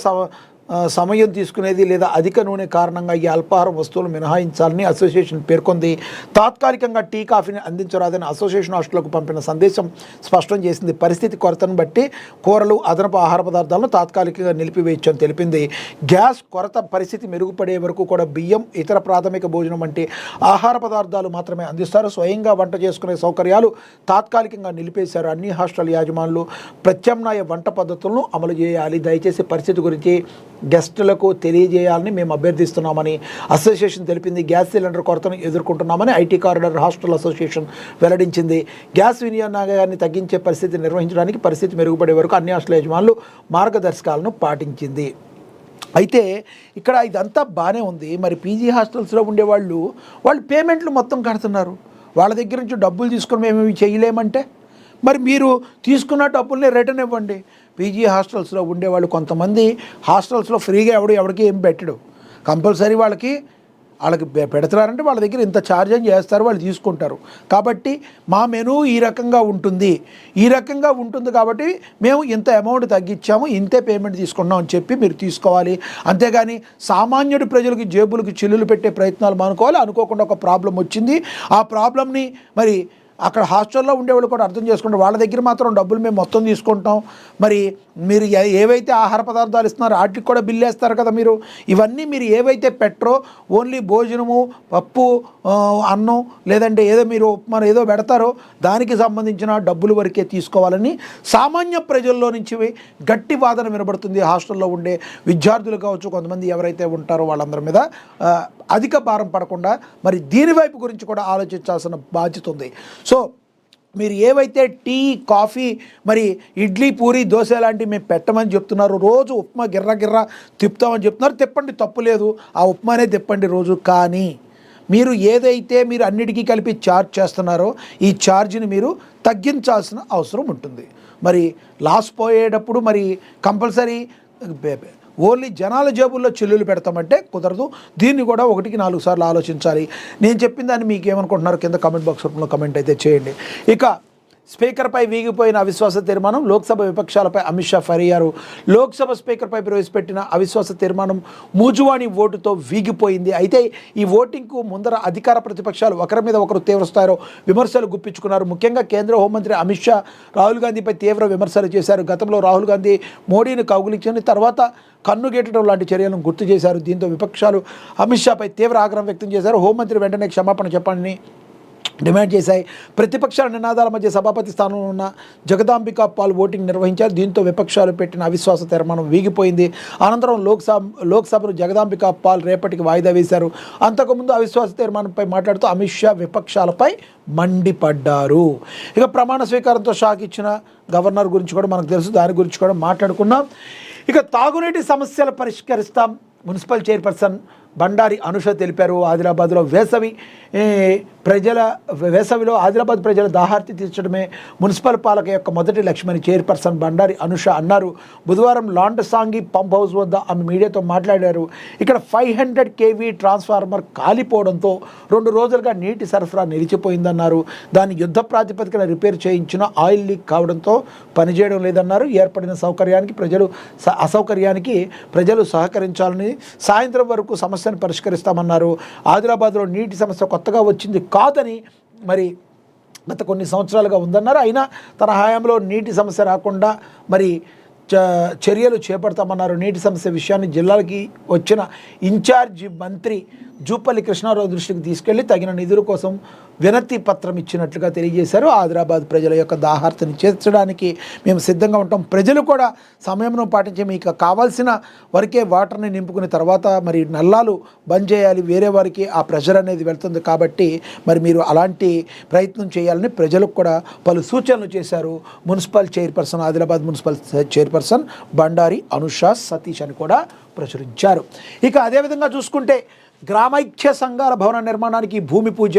సమయం తీసుకునేది లేదా అధిక నూనె కారణంగా ఈ అల్పాహార వస్తువులు మినహాయించాలని అసోసియేషన్ పేర్కొంది. తాత్కాలికంగా టీ కాఫీని అందించరాదని అసోసియేషన్ హాస్టల్కు పంపిన సందేశం స్పష్టం చేసింది. పరిస్థితి కొరతను బట్టి కూరలు, అదనపు ఆహార పదార్థాలను తాత్కాలికంగా నిలిపివేయచ్చని తెలిపింది. గ్యాస్ కొరత పరిస్థితి మెరుగుపడే వరకు కూడా బియ్యం, ఇతర ప్రాథమిక భోజనం వంటి ఆహార పదార్థాలు మాత్రమే అందిస్తారు. స్వయంగా వంట చేసుకునే సౌకర్యాలు తాత్కాలికంగా నిలిపేశారు. అన్ని హాస్టల్ యాజమానులు ప్రత్యామ్నాయ వంట పద్ధతులను అమలు చేయాలి. దయచేసి పరిస్థితి గురించి గెస్టులకు తెలియజేయాలని మేము అభ్యర్థిస్తున్నామని అసోసియేషన్ తెలిపింది. గ్యాస్ సిలిండర్ కొరతను ఎదుర్కొంటున్నామని ఐటీ కారిడార్ హాస్టల్ అసోసియేషన్ వెల్లడించింది. గ్యాస్ వినియోగాన్ని తగ్గించే పరిస్థితి నిర్వహించడానికి పరిస్థితి మెరుగుపడే వరకు అన్ని హాస్టల్ యజమానులు మార్గదర్శకాలను పాటించింది. అయితే ఇక్కడ ఇదంతా బాగానే ఉంది. మరి పీజీ హాస్టల్స్లో ఉండేవాళ్ళు పేమెంట్లు మొత్తం కడుతున్నారు. వాళ్ళ దగ్గర నుంచి డబ్బులు తీసుకొని మేము ఇవి చేయలేమంటే మరి మీరు తీసుకున్న డబ్బుల్ని రిటర్న్ ఇవ్వండి. పీజీ హాస్టల్స్లో ఉండేవాళ్ళు కొంతమంది హాస్టల్స్లో ఫ్రీగా ఎవరికి ఏం పెట్టడు. కంపల్సరీ వాళ్ళకి పెడుతున్నారంటే వాళ్ళ దగ్గర ఇంత ఛార్జ్ అని చేస్తారు, వాళ్ళు తీసుకుంటారు. కాబట్టి మా మెనూ ఈ రకంగా ఉంటుంది కాబట్టి మేము ఇంత అమౌంట్ తగ్గించాము, ఇంతే పేమెంట్ తీసుకున్నాం అని చెప్పి మీరు తీసుకోవాలి. అంతేగాని సామాన్యుడి ప్రజలకి జేబులకి చిల్లులు పెట్టే ప్రయత్నాలు మానుకోవాలి. అనుకోకుండా ఒక ప్రాబ్లం వచ్చింది, ఆ ప్రాబ్లంని మరి అక్కడ హాస్టల్లో ఉండేవాళ్ళు కూడా అర్థం చేసుకుంటారు. వాళ్ళ దగ్గర మాత్రం డబ్బులు మేము మొత్తం తీసుకుంటాం. మరి మీరు ఏవైతే ఆహార పదార్థాలు ఇస్తున్నారో వాటికి కూడా బిల్లు వేస్తారు కదా మీరు. ఇవన్నీ మీరు ఏవైతే పెట్టరో ఓన్లీ భోజనము, పప్పు, అన్నం లేదంటే ఏదో మీరు ఉప్మా ఏదో పెడతారో దానికి సంబంధించిన డబ్బులు వరకే తీసుకోవాలని సామాన్య ప్రజల్లో నుంచి గట్టి వాదన వినబడుతుంది. హాస్టల్లో ఉండే విద్యార్థులు కావచ్చు, కొంతమంది ఎవరైతే ఉంటారో వాళ్ళందరి మీద అధిక భారం పడకుండా మరి దీని వైపు గురించి కూడా ఆలోచించాల్సిన బాధ్యత ఉంది. సో మీరు ఏవైతే టీ, కాఫీ, మరి ఇడ్లీ, పూరి, దోశ లాంటివి మేము పెట్టమని చెప్తున్నారు, రోజు ఉప్మా గిర్ర తిప్పుతామని చెప్తున్నారు, తిప్పండి, తప్పు లేదు, ఆ ఉప్మానే తిప్పండి రోజు. కానీ మీరు ఏదైతే మీరు అన్నిటికీ కలిపి ఛార్జ్ చేస్తున్నారో ఈ ఛార్జ్ని మీరు తగ్గించాల్సిన అవసరం ఉంటుంది. మరి లాస్ పోయేటప్పుడు మరి కంపల్సరీ ఓన్లీ జనాల జేబుల్లో చిల్లులు పెడతామంటే కుదరదు. దీన్ని కూడా 1-4 సార్లు ఆలోచించాలి. నేను చెప్పిన దాన్ని మీకు ఏమనుకుంటున్నారు కింద కామెంట్ బాక్స్ రూపంలో కామెంట్ అయితే చేయండి. ఇక స్పీకర్పై వీగిపోయిన అవిశ్వాస తీర్మానం. లోక్సభ విపక్షాలపై అమిత్ షా ఫైర్ అయ్యారు. లోక్సభ స్పీకర్పై ప్రవేశపెట్టిన అవిశ్వాస తీర్మానం మూజువాణి ఓటుతో వీగిపోయింది. అయితే ఈ ఓటింగ్కు ముందర అధికార ప్రతిపక్షాలు ఒకరి మీద ఒకరు తీవ్రస్థాయిలో విమర్శలు గుప్పించుకున్నారు. ముఖ్యంగా కేంద్ర హోంమంత్రి అమిత్ షా రాహుల్ గాంధీపై తీవ్ర విమర్శలు చేశారు. గతంలో రాహుల్ గాంధీ మోడీని కౌగిలించిన తర్వాత కన్నుగేటడం లాంటి చర్యలను గుర్తు చేశారు. దీంతో విపక్షాలు అమిత్ షాపై తీవ్ర ఆగ్రహం వ్యక్తం చేశారు. హోంమంత్రి వెంటనే క్షమాపణ చెప్పాలని డిమాండ్ చేశాయి. ప్రతిపక్షాల నినాదాల మధ్య సభాపతి స్థానంలో ఉన్న జగదాంబికా పాల్ ఓటింగ్ నిర్వహించారు. దీంతో విపక్షాలు పెట్టిన అవిశ్వాస తీర్మానం వీగిపోయింది. అనంతరం లోక్సభను జగదాంబికా పాల్ రేపటికి వాయిదా వేశారు. అంతకుముందు అవిశ్వాస తీర్మానంపై మాట్లాడుతూ అమిత్ షా విపక్షాలపై మండిపడ్డారు. ఇక ప్రమాణ స్వీకారంతో షాక్ ఇచ్చిన గవర్నర్ గురించి కూడా మనకు తెలుసు, దాని గురించి కూడా మాట్లాడుకున్నాం. ఇక తాగునీటి సమస్యలు పరిష్కరిస్తాం మున్సిపల్ చైర్పర్సన్ బండారి అనుష తెలిపారు. ఆదిలాబాద్లో వేసవిలో ఆదిలాబాద్ ప్రజల దాహార్తి తీర్చడమే మున్సిపల్ పాలక యొక్క మొదటి లక్ష్యమని చైర్పర్సన్ బండారి అనుష అన్నారు. బుధవారం లాండసాంగి పంప్ హౌస్ వద్ద ఆమె మీడియాతో మాట్లాడారు. ఇక్కడ 500 kV ట్రాన్స్ఫార్మర్ కాలిపోవడంతో 2 రోజులుగా నీటి సరఫరా నిలిచిపోయిందన్నారు. దాన్ని యుద్ధ ప్రాతిపదికన రిపేర్ చేయించిన ఆయిల్ లీక్ కావడంతో పనిచేయడం లేదన్నారు. ఏర్పడిన అసౌకర్యానికి ప్రజలు సహకరించాలని, సాయంత్రం వరకు సమస్యను పరిష్కరిస్తామన్నారు. ఆదిలాబాద్లో నీటి సమస్య కొత్తగా వచ్చింది కాదని మరి గత కొన్ని సంవత్సరాలుగా ఉందన్నారు. అయినా తన హయాంలో నీటి సమస్య రాకుండా మరి చర్యలు చేపడతామన్నారు. నీటి సమస్య విషయాన్ని జిల్లాలకి వచ్చిన ఇన్ఛార్జి మంత్రి జూపల్లి కృష్ణారావు దృష్టికి తీసుకెళ్లి తగిన నిధుల కోసం వినతి పత్రం ఇచ్చినట్లుగా తెలియజేశారు. ఆదిలాబాద్ ప్రజల యొక్క దాహార్తిని తీర్చడానికి మేము సిద్ధంగా ఉంటాం. ప్రజలు కూడా సమయంను పాటించి మీకు కావాల్సిన వరకే వాటర్ని నింపుకున్న తర్వాత మరి నల్లాలు బంద్ చేయాలి, వేరే వారికి ఆ ప్రెషర్ అనేది వెళ్తుంది కాబట్టి మరి మీరు అలాంటి ప్రయత్నం చేయాలని ప్రజలకు కూడా పలు సూచనలు చేశారు. Municipal chairperson, Adilabad municipal chairperson Bandari Anusha Satish అని కూడా ప్రచురించారు. ఇక అదేవిధంగా చూసుకుంటే గ్రామైక్య సంఘాల భవన నిర్మాణానికి భూమి పూజ,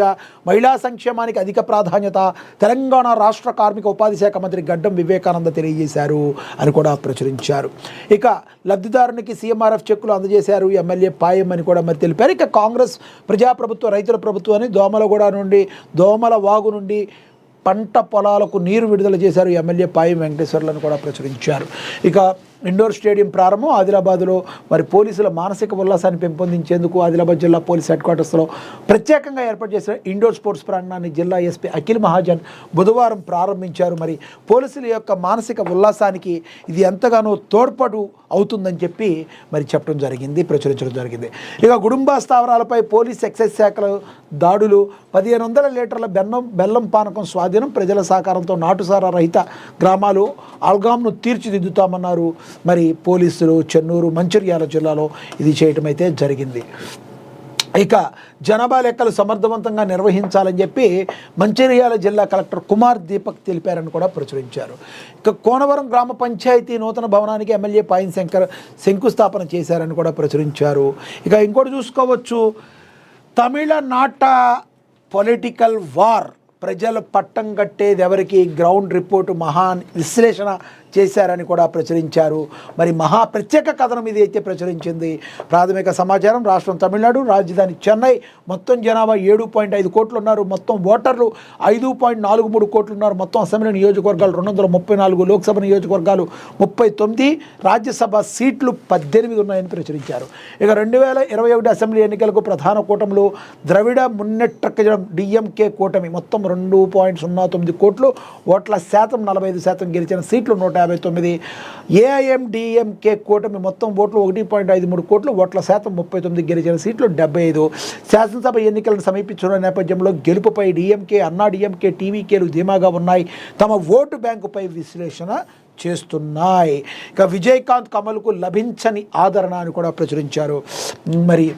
మహిళా సంక్షేమానికి అధిక ప్రాధాన్యత తెలంగాణ రాష్ట్ర కార్మిక ఉపాధి శాఖ మంత్రి గడ్డం వివేకానంద తెలియజేశారు అని కూడా ప్రచురించారు. ఇక లబ్ధిదారునికి సీఎంఆర్ఎఫ్ చెక్కులు అందజేశారు ఎమ్మెల్యే పాయం అని కూడా మరి తెలిపారు. ఇక కాంగ్రెస్ ప్రజాప్రభుత్వ రైతుల ప్రభుత్వాన్ని దోమలగూడ నుండి దోమల వాగు నుండి పంట పొలాలకు నీరు విడుదల చేశారు ఎమ్మెల్యే పాయం వెంకటేశ్వర్లను కూడా ప్రచురించారు. ఇక ఇండోర్ స్టేడియం ప్రారంభం ఆదిలాబాద్లో మరి పోలీసుల మానసిక ఉల్లాసాన్ని పెంపొందించేందుకు ఆదిలాబాద్ జిల్లా పోలీస్ హెడ్ క్వార్టర్స్లో ప్రత్యేకంగా ఏర్పాటు చేసిన ఇండోర్ స్పోర్ట్స్ ప్రాంగణాన్ని జిల్లా ఎస్పీ అఖిల్ మహాజన్ బుధవారం ప్రారంభించారు. మరి పోలీసుల యొక్క మానసిక ఉల్లాసానికి ఇది ఎంతగానో తోడ్పాటు అవుతుందని చెప్పి మరి చెప్పడం జరిగింది, ప్రచురించడం జరిగింది. ఇక గుడుంబా స్థావరాలపై పోలీస్ ఎక్సైజ్ శాఖల దాడులు, 1500 లీటర్ల బెల్లం పానకం స్వాధీనం, ప్రజల సహకారంతో నాటుసారా రహిత గ్రామాలు ఆల్గామ్ను తీర్చిదిద్దుతామన్నారు. మరి పోలీసులు చెన్నూరు, మంచిర్యాల జిల్లాలో ఇది చేయటం అయితే జరిగింది. ఇక జనాభా లెక్కలు సమర్థవంతంగా నిర్వహించాలని చెప్పి మంచిర్యాల జిల్లా కలెక్టర్ కుమార్ దీపక్ తెలిపారని కూడా ప్రచురించారు. ఇక కోనవరం గ్రామ పంచాయతీ నూతన భవనానికి ఎమ్మెల్యే పాయిన్ శంకర్ శంకుస్థాపన చేశారని కూడా ప్రచురించారు. ఇక ఇంకోటి చూసుకోవచ్చు, తమిళనాట పొలిటికల్ వార్, ప్రజలు పట్టం కట్టేది ఎవరికి, గ్రౌండ్ రిపోర్టు మహా విశ్లేషణ చేశారని కూడా ప్రచురించారు. మరి మహా ప్రత్యేక కథనం ఇది అయితే ప్రచురించింది. ప్రాథమిక సమాచారం, రాష్ట్రం తమిళనాడు, రాజధాని చెన్నై, మొత్తం జనాభా 7.5 కోట్లు ఉన్నారు, మొత్తం ఓటర్లు 5.43 కోట్లు ఉన్నారు, మొత్తం అసెంబ్లీ నియోజకవర్గాలు 234, లోక్సభ నియోజకవర్గాలు 39, రాజ్యసభ సీట్లు 18 ఉన్నాయని ప్రచురించారు. ఇక 2021 అసెంబ్లీ ఎన్నికలకు ప్రధాన కూటమిలో ద్రవిడ మున్నెట్ట డిఎంకే కూటమి మొత్తం 2.09 కోట్లు, ఓట్ల శాతం 45%, గెలిచిన సీట్లు 159. ఏఐఎండిఎంకే కూటమి మొత్తం ఓట్లు 1.53 కోట్లు, ఓట్ల శాతం 39, గెలిచిన సీట్లు 75. శాసనసభ ఎన్నికలను సమీపించిన నేపథ్యంలో గెలుపుపై డిఎంకే, అన్నా డిఎంకే, టీవీకేలు ధీమాగా ఉన్నాయి, తమ ఓటు బ్యాంకుపై విశ్లేషణ చేస్తున్నాయి. ఇక విజయకాంత్ కమల్కు లభించని ఆదరణ అని కూడా ప్రచురించారు. మరి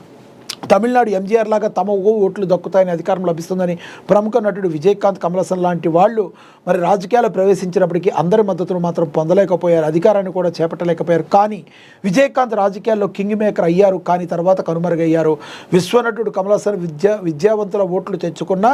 తమిళనాడు ఎంజీఆర్ లాగా తమ ఓట్లు దక్కుతాయని అధికారం లభిస్తుందని ప్రముఖ నటుడు విజయకాంత్, కమలసన్ లాంటి వాళ్ళు మరి రాజకీయాలు ప్రవేశించినప్పటికీ అందరి మద్దతును మాత్రం పొందలేకపోయారు, అధికారాన్ని కూడా చేపట్టలేకపోయారు. కానీ విజయకాంత్ రాజకీయాల్లో కింగ్ మేకర్ అయ్యారు, కానీ తర్వాత కనుమరుగయ్యారు. విశ్వనటుడు కమలసన్ విద్యావంతుల ఓట్లు తెచ్చుకున్న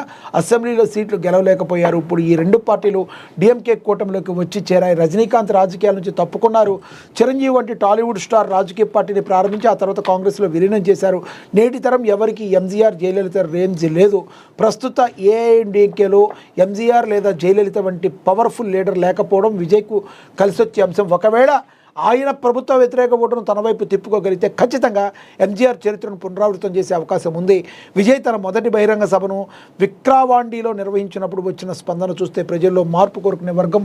అసెంబ్లీలో సీట్లు గెలవలేకపోయారు. ఇప్పుడు ఈ రెండు పార్టీలు డిఎంకే కూటమిలోకి వచ్చి చేరాయి. రజనీకాంత్ రాజకీయాల నుంచి తప్పుకున్నారు. చిరంజీవి వంటి టాలీవుడ్ స్టార్ రాజకీయ పార్టీని ప్రారంభించి ఆ తర్వాత కాంగ్రెస్లో విలీనం చేశారు. నేటి తరం ఎవరికి ఎంజీఆర్, జయలలిత రేంజ్ లేదు. ప్రస్తుత ఏఐఎండికేలో ఎంజీఆర్ లేదా జయలలిత వంటి పవర్ఫుల్ లీడర్ లేకపోవడం విజయ్కు కలిసొచ్చే అంశం. ఒకవేళ ఆయన ప్రభుత్వ వ్యతిరేక ఓటును తన వైపు తిప్పుకోగలిగితే ఖచ్చితంగా ఎంజీఆర్ చరిత్రను పునరావృతం చేసే అవకాశం ఉంది. విజయ్ తన మొదటి బహిరంగ సభను విక్రావాండిలో నిర్వహించినప్పుడు వచ్చిన స్పందన చూస్తే ప్రజల్లో మార్పు కోరుకునే వర్గం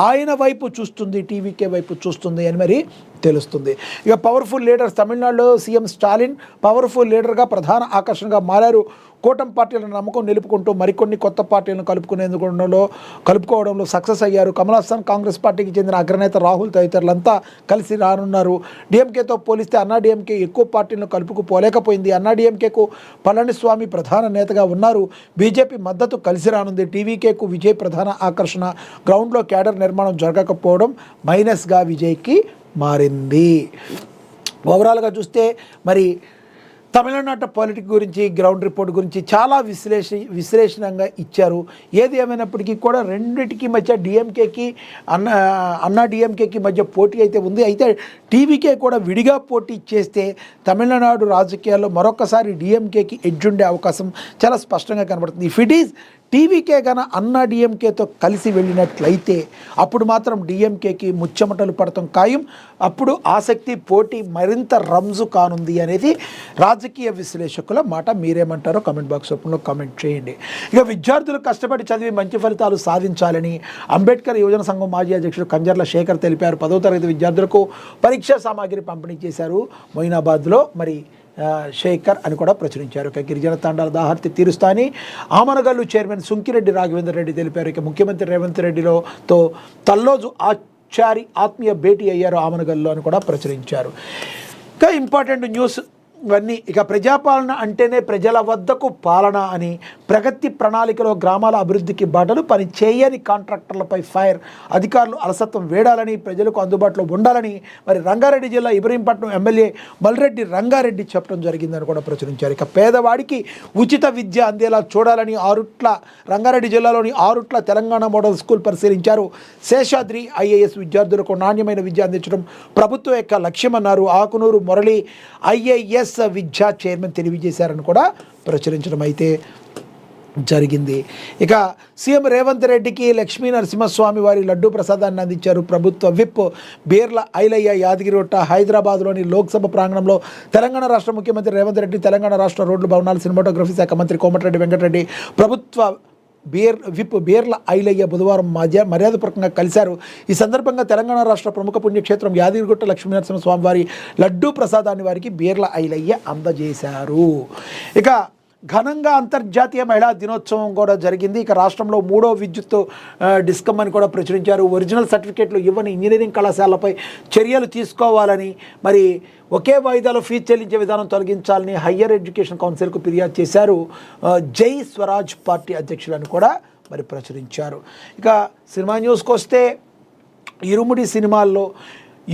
ఆయన వైపు చూస్తుంది, టీవీకే వైపు చూస్తుంది అని మరి తెలుస్తుంది. ఇక పవర్ఫుల్ లీడర్స్, తమిళనాడులో సీఎం స్టాలిన్ పవర్ఫుల్ లీడర్గా ప్రధాన ఆకర్షణగా మారారు. కూటమి పార్టీలను నమ్మకం నిలుపుకుంటూ మరికొన్ని కొత్త పార్టీలను కలుపుకోవడంలో సక్సెస్ అయ్యారు. కమల్ హాసన్, కాంగ్రెస్ పార్టీకి చెందిన అగ్రనేత రాహుల్ తదితరులంతా కలిసి రానున్నారు. డిఎంకేతో పోలిస్తే అన్నా డిఎంకే ఎక్కువ పార్టీలను కలుపుకుపోలేకపోయింది. అన్నా డిఎంకేకు పళనిస్వామి ప్రధాన నేతగా ఉన్నారు. బీజేపీ మద్దతు కలిసి రానుంది. టీవీకేకు విజయ్ ప్రధాన ఆకర్షణ. గ్రౌండ్లో క్యాడర్ నిర్మాణం జరగకపోవడం మైనస్గా విజయ్కి మారింది. ఓవరాల్గా చూస్తే మరి తమిళనాట పాలిటిక్స్ గురించి, గ్రౌండ్ రిపోర్ట్ గురించి చాలా విశ్లేషణంగా ఇచ్చారు. ఏది ఏమైనప్పటికీ కూడా రెండింటికి మధ్య డిఎంకేకి అన్నా డిఎంకేకి మధ్య పోటీ అయితే ఉంది. అయితే టీవీకే కూడా విడిగా పోటీ చేస్తే తమిళనాడు రాజకీయాల్లో మరొకసారి డిఎంకేకి ఎడ్జ్ ఉండే అవకాశం చాలా స్పష్టంగా కనబడుతుంది. ఇఫ్ ఇట్ ఈజ్ టీవీకే గాన అన్నా డిఎంకేతో కలిసి వెళ్ళినట్లయితే అప్పుడు మాత్రం డిఎంకేకి ముచ్చెమటలు పడటం ఖాయం. అప్పుడు ఆసక్తి పోటీ మరింత రంజు కానుంది అనేది రాజకీయ విశ్లేషకుల మాట. మీరేమంటారో కామెంట్ బాక్స్ రూపంలో కామెంట్ చేయండి. ఇక విద్యార్థులు కష్టపడి చదివి మంచి ఫలితాలు సాధించాలని అంబేద్కర్ యువజన సంఘం మాజీ అధ్యక్షుడు కంజర్ల శేఖర్ తెలిపారు. 10వ తరగతి విద్యార్థులకు పరీక్షా సామాగ్రి పంపిణీ చేశారు మొయినాబాద్లో. మరి శేఖర్ అని కూడా ప్రచురించారు. ఇక గిరిజన తాండాల దాహర్తి తీరుస్తా అని ఆమనగల్లు చైర్మన్ సుంకిరెడ్డి రాఘవేందర్ రెడ్డి తెలిపారు. ఇక ముఖ్యమంత్రి రేవంత్ రెడ్డితో తల్లోజు ఆచారి ఆత్మీయ భేటీ అయ్యారు ఆమనగల్లు అని కూడా ప్రచురించారు. ఇంకా ఇంపార్టెంట్ న్యూస్ ఇవన్నీ. ఇక ప్రజాపాలన అంటేనే ప్రజల వద్దకు పాలన అని, ప్రగతి ప్రణాళికలో గ్రామాల అభివృద్ధికి బాటలు, పని చేయని కాంట్రాక్టర్లపై ఫైర్, అధికారులు అలసత్వం వేడాలని, ప్రజలకు అందుబాటులో ఉండాలని మరి రంగారెడ్డి జిల్లా ఇబ్రహీంపట్నం ఎమ్మెల్యే మల్రెడ్డి రంగారెడ్డి చెప్పడం జరిగిందని కూడా ప్రచురించారు. ఇక పేదవాడికి ఉచిత విద్య అందేలా చూడాలని రంగారెడ్డి జిల్లాలోని ఆరుట్ల తెలంగాణ మోడల్ స్కూల్ పరిశీలించారు. శేషాద్రి ఐఏఎస్ విద్యార్థులకు నాణ్యమైన విద్య అందించడం ప్రభుత్వం యొక్క లక్ష్యమన్నారు. ఆకునూరు మురళి ఐఏఎస్ విద్యా చైర్మన్ తెలియజేశారని కూడా ప్రచురించడం అయితే జరిగింది. ఇక సీఎం రేవంత్ రెడ్డికి లక్ష్మీ నరసింహస్వామి వారి లడ్డూ ప్రసాదాన్ని అందించారు. ప్రభుత్వ విప్ బీర్ల ఐలయ్య యాదగిరిగుట్ట హైదరాబాద్లోని లోక్సభ ప్రాంగణంలో తెలంగాణ రాష్ట్ర ముఖ్యమంత్రి రేవంత్ రెడ్డి, తెలంగాణ రాష్ట్ర రోడ్లు భవనాలు సినిమాటోగ్రఫీ శాఖ మంత్రి కోమటిరెడ్డి వెంకటరెడ్డి, ప్రభుత్వ విప్ బీర్ల ఐలయ్య బుధవారం మర్యాదపూర్వకంగా కలిశారు. ఈ సందర్భంగా తెలంగాణ రాష్ట్ర ప్రముఖ పుణ్యక్షేత్రం యాదగిరిగుట్ట లక్ష్మీనరసింహస్వామి వారి లడ్డూ ప్రసాదాన్ని వారికి బీర్ల ఐలయ్య అందజేశారు. ఇక ఘనంగా అంతర్జాతీయ మహిళా దినోత్సవం కూడా జరిగింది. ఇక రాష్ట్రంలో 3వ విద్యుత్ డిస్కమ్ అని కూడా ప్రచురించారు. ఒరిజినల్ సర్టిఫికేట్లు ఇవ్వని ఇంజనీరింగ్ కళాశాలపై చర్యలు తీసుకోవాలని, మరి ఒకే వాయిదాలో ఫీజు చెల్లించే విధానం తొలగించాలని హయ్యర్ ఎడ్యుకేషన్ కౌన్సిల్కు ఫిర్యాదు చేశారు. జై స్వరాజ్ పార్టీ అధ్యక్షులను కూడా మరి ప్రచురించారు. ఇక సినిమా న్యూస్కి వస్తే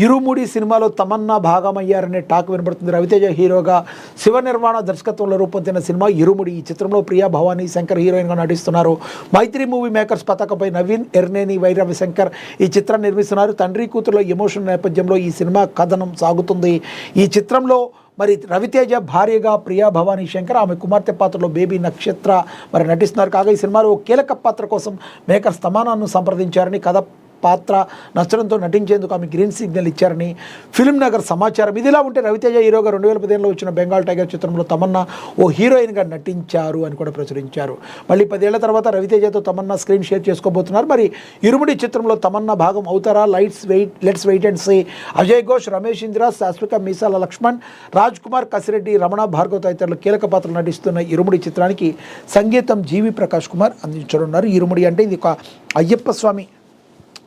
ఇరుముడి సినిమాలో తమన్నా భాగమయ్యారనే టాక్ వినబడుతుంది. రవితేజ హీరోగా శివ నిర్మాణ దర్శకత్వంలో రూపొందిన సినిమా ఇరుముడి. ఈ చిత్రంలో ప్రియా భవానీ శంకర్ హీరోయిన్గా నటిస్తున్నారు. మైత్రి మూవీ మేకర్స్ పతాకంపై నవీన్ ఎర్నేని వైరవి శంకర్ ఈ చిత్రాన్ని నిర్మిస్తున్నారు. తండ్రి కూతురుల ఎమోషన్ నేపథ్యంలో ఈ సినిమా కథనం సాగుతుంది. ఈ చిత్రంలో మరి రవితేజ భార్యగా ప్రియా భవానీ శంకర్, ఆమె కుమార్తె పాత్రలో బేబీ నక్షత్ర మరి నటిస్తున్నారు. కాగా ఈ సినిమాలో ఓ కీలక పాత్ర కోసం మేకర్స్ తమన్నాను సంప్రదించారని, కథ పాత్ర నచ్చడంతో నటించేందుకు ఆమె గ్రీన్ సిగ్నల్ ఇచ్చారని ఫిల్మ్ నగర్ సమాచారం. ఇదిలా ఉంటే రవితేజ హీరోగా 2015లో వచ్చిన బెంగాల్ టైగర్ చిత్రంలో తమన్నా ఓ హీరోయిన్గా నటించారు అని కూడా ప్రచురించారు. మళ్ళీ 10 ఏళ్ల తర్వాత రవితేజతో తమన్నా స్క్రీన్ షేర్ చేసుకోబోతున్నారు. మరి ఇరుముడి చిత్రంలో తమన్నా భాగం అవుతారా? Let's wait and see. Ajay Ghosh, Ramesh Indra, శాశ్వక మీసాల లక్ష్మణ్, రాజ్ కుమార్, కసిరెడ్డి, రమణ భార్గవ్ తదితరులు కీలక పాత్రలు నటిస్తున్న ఇరుముడి చిత్రానికి సంగీతం జీవి ప్రకాష్ కుమార్ అందించనున్నారు. ఇరుముడి అంటే ఇది ఒక అయ్యప్ప స్వామి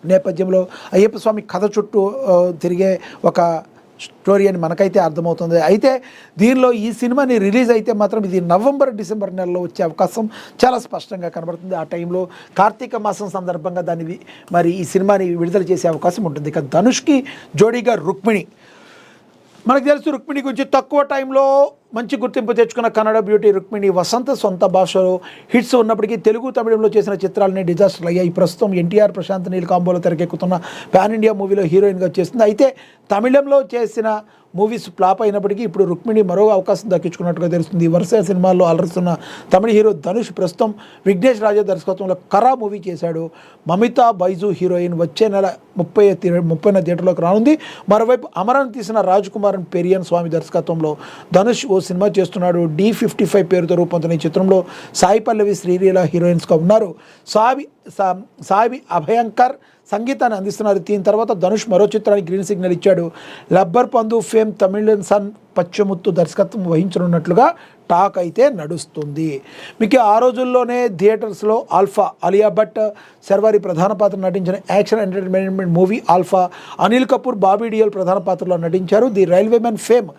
నేపథ్యంలో అయ్యప్ప స్వామి కథ చుట్టూ తిరిగే ఒక స్టోరీ అని మనకైతే అర్థమవుతుంది. అయితే దీనిలో ఈ సినిమాని రిలీజ్ అయితే మాత్రం ఇది నవంబర్ డిసెంబర్ నెలలో వచ్చే అవకాశం చాలా స్పష్టంగా కనబడుతుంది. ఆ టైంలో కార్తీక మాసం సందర్భంగా దాన్ని మరి ఈ సినిమాని విడుదల చేసే అవకాశం ఉంటుంది. ఇక ధనుష్కి జోడీగా రుక్మిణి. మనకు తెలుసు రుక్మిణి గురించి తక్కువ టైంలో మంచి గుర్తింపు తెచ్చుకున్న కన్నడ బ్యూటీ రుక్మిణి వసంత సొంత భాషలో హిట్స్ ఉన్నప్పటికీ తెలుగు తమిళంలో చేసిన చిత్రాలని డిజాస్టర్లు అయ్యాయి. ప్రస్తుతం ఎన్టీఆర్ ప్రశాంత్ నీల్ కాంబోలో తెరకెక్కుతున్న పాన్ ఇండియా మూవీలో హీరోయిన్గా చేస్తుంది. అయితే తమిళంలో చేసిన మూవీస్ ఫ్లాప్ అయినప్పటికీ ఇప్పుడు రుక్మిణి మరో అవకాశం దక్కించుకున్నట్టుగా తెలుస్తుంది. వరుస సినిమాల్లో అలరుస్తున్న తమిళ హీరో ధనుష్ ప్రస్తుతం విఘ్నేష్ రాజా దర్శకత్వంలో కరా మూవీ చేశాడు. మమితా బైజు హీరోయిన్ వచ్చే నెల 30న థియేటర్లోకి రానుంది. మరోవైపు అమరన్ తీసిన రాజ్ కుమార్ పెరియన్ స్వామి దర్శకత్వంలో ధనుష్ ఓ సినిమా చేస్తున్నాడు. D55 పేరుతో రూపొందిన ఈ చిత్రంలో సాయి పల్లవి, శ్రీలీల హీరోయిన్స్గా ఉన్నారు. సాయి అభయంకర్ సంగీతాన్ని అందిస్తున్నారు. దీని తర్వాత ధనుష్ మరో చిత్రానికి గ్రీన్ సిగ్నల్ ఇచ్చాడు. లబ్బర్ పందు ఫేమ్ తమిళన్ సన్ పచ్చముత్తు దర్శకత్వం వహించనున్నట్లుగా టాక్ అయితే నడుస్తుంది. మీకు ఆ రోజుల్లోనే థియేటర్స్లో ఆల్ఫా, అలియా భట్, శర్వారి ప్రధాన పాత్ర నటించిన action entertainment movie alpha. Anil Kapoor, Bobby Deol ప్రధాన పాత్రలో నటించారు. The railwaymen fame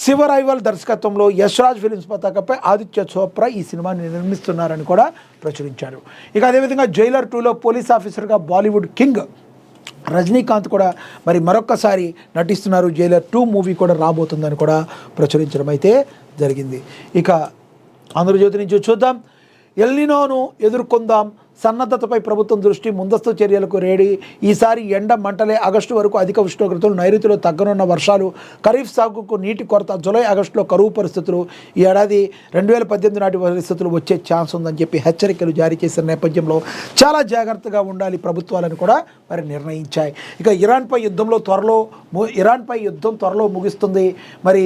Shiva rival దర్శకత్వంలో యశ్రాజ్ ఫిలిమ్స్ పతాకంపై ఆదిత్య చోప్రా ఈ సినిమాని నిర్మిస్తున్నారని కూడా ప్రచురించారు. ఇక అదేవిధంగా జైలర్ 2లో పోలీస్ ఆఫీసర్గా బాలీవుడ్ కింగ్ రజనీకాంత్ కూడా మరి మరొక్కసారి నటిస్తున్నారు. జైలర్ 2 మూవీ కూడా రాబోతుందని కూడా ప్రచురించడం అయితే జరిగింది. ఇక ఆంధ్రజ్యోతి నుంచి చూద్దాం. ఎల్నినోను ఎదుర్కొందాం, సన్నద్ధతపై ప్రభుత్వం దృష్టి, ముందస్తు చర్యలకు రెడీ. ఈసారి ఎండ మంటలే, ఆగస్టు వరకు అధిక ఉష్ణోగ్రతలు, నైరుతిలో తగ్గనున్న వర్షాలు, ఖరీఫ్ సాగుకు నీటి కొరత, జూలై ఆగస్టులో కరువు పరిస్థితులు, ఈ ఏడాది 2018 నాటి పరిస్థితులు వచ్చే ఛాన్స్ ఉందని చెప్పి హెచ్చరికలు జారీ చేసిన నేపథ్యంలో చాలా జాగ్రత్తగా ఉండాలి ప్రభుత్వాలను కూడా మరి నిర్ణయించాయి. ఇక ఇరాన్పై యుద్ధం త్వరలో ముగుస్తుంది. మరి